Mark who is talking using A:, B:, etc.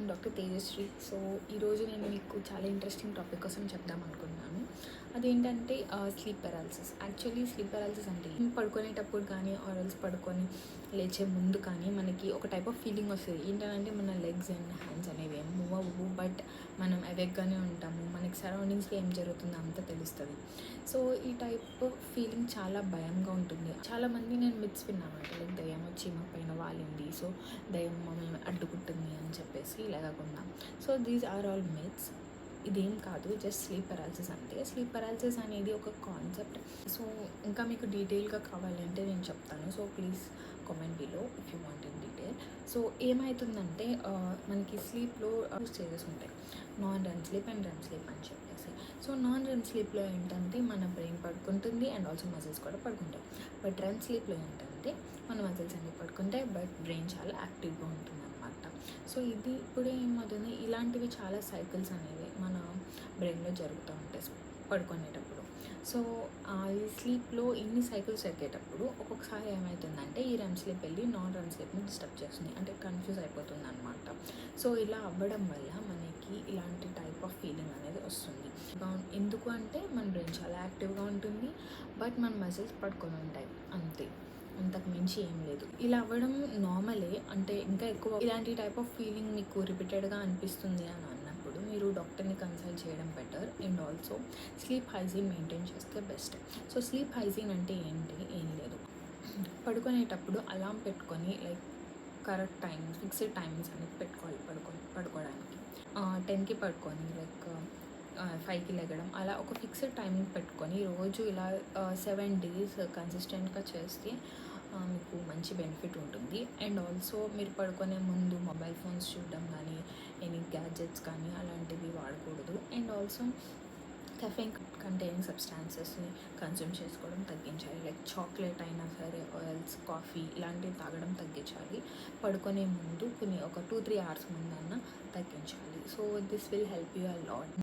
A: I'm doctor Tejasri. So ఈరోజు నేను మీకు చాలా ఇంట్రెస్టింగ్ టాపిక్ కోసం చెప్దాం అనుకున్నాను. అదేంటంటే sleep paralysis. Actually sleep paralysis అంటే పడుకునేటప్పుడు కానీ ఆర్ఎల్స్ పడుకొని లేచే ముందు కానీ మనకి ఒక టైప్ ఆఫ్ ఫీలింగ్ వస్తుంది. ఏంటంటే మన లెగ్స్ అండ్ హ్యాండ్స్ అనేవి ఏం మూవ్ అవ్వవు, బట్ మనం అవేక్గానే ఉంటాము. మనకి సరౌండింగ్స్లో ఏం జరుగుతుందో అంతా తెలుస్తుంది. సో ఈ టైప్ ఫీలింగ్ చాలా భయంగా ఉంటుంది. చాలామంది నేను మిత్స్ విన్నాను, అంటే లైక్ దయ్యం వచ్చి మా పైన వాలింది, సో దయ్యం మమ్మల్ని అడ్డుకుంటుంది అని చెప్పేసి ఇలా కాకుండా. So these are all myths. ఇదేం కాదు, జస్ట్ స్లీప్ పెరాలసిస్ అంతే. స్లీప్ పెరాలసిస్ అనేది ఒక కాన్సెప్ట్. సో ఇంకా మీకు డీటెయిల్గా కావాలంటే నేను చెప్తాను. So please comment below if you want in detail. So ఏమవుతుందంటే మనకి స్లీప్లో స్టేజెస్ ఉంటాయి, non REM sleep and REM sleep అని చెప్పేసి. సో నాన్ రెమ్ స్లీప్లో ఏంటంటే మన బ్రెయిన్ పడుకుంటుంది అండ్ ఆల్సో మజిల్స్ కూడా పడుకుంటాయి. బట్ రెమ్ స్లీప్లో ఏంటంటే మన మజిల్స్ అన్నీ పడుకుంటాయి, బట్ బ్రెయిన్ చాలా యాక్టివ్గా ఉంటుంది అనమాట. సో ఇది ఇప్పుడే ఏమవుతుంది, ఇలాంటివి చాలా సైకిల్స్ అనేవి మన బ్రెయిన్లో జరుగుతూ ఉంటాయి పడుకునేటప్పుడు. సో ఈ స్లీప్లో ఇన్ని సైకిల్స్ జరిగేటప్పుడు ఒక్కొక్కసారి ఏమవుతుందంటే ఈ రెమ్ స్లీప్ వెళ్ళి నాన్ రెమ్ స్లీప్ని డిస్టర్బ్ చేస్తుంది, అంటే కన్ఫ్యూజ్ అయిపోతుంది అనమాట. సో ఇలా అవ్వడం వల్ల మనకి ఇలాంటి టైప్ ఆఫ్ ఫీలింగ్ అనేది వస్తుంది. ఎందుకు అంటే మన బ్రెయిన్ చాలా యాక్టివ్గా ఉంటుంది, బట్ మన మజిల్స్ పడుకొని ఉంటాయి అంతే, అంతకు మించి ఏం లేదు. ఇలా అవ్వడం నార్మలే. అంటే ఇంకా ఎక్కువ ఇలాంటి టైప్ ఆఫ్ ఫీలింగ్ మీకు రిపీటెడ్గా అనిపిస్తుంది అని అన్నప్పుడు మీరు డాక్టర్ని కన్సల్ట్ చేయడం better. And also sleep hygiene maintain చేస్తే బెస్ట్. సో స్లీప్ హైజీన్ అంటే ఏంటి, ఏం లేదు, పడుకునేటప్పుడు అలారం పెట్టుకొని like correct times, fixed times అనేది పెట్టుకోవాలి పడుకోవడానికి. 10కి పడుకొని లైక్ 5కి లెగడం, అలా ఒక ఫిక్స్డ్ టైమింగ్ పెట్టుకొని రోజు ఇలా 7 days కన్సిస్టెంట్గా చేస్తే మీకు మంచి బెనిఫిట్ ఉంటుంది. అండ్ ఆల్సో మీరు పడుకునే ముందు మొబైల్ ఫోన్స్ చూడడం కానీ, ఎనీ గ్యాడ్జెట్స్ కానీ అలాంటివి వాడకూడదు. అండ్ ఆల్సో కెఫెన్ కంటైనింగ్ సబ్స్టాన్సెస్ని కన్జ్యూమ్ చేసుకోవడం తగ్గించాలి. లైక్ చాక్లెట్ అయినా సరే, ఆయిల్స్, కాఫీ ఇలాంటివి తాగడం తగ్గించాలి. పడుకునే ముందు ఒక 2-3 hours ముందన్నా తగ్గించాలి. So this will help you a lot.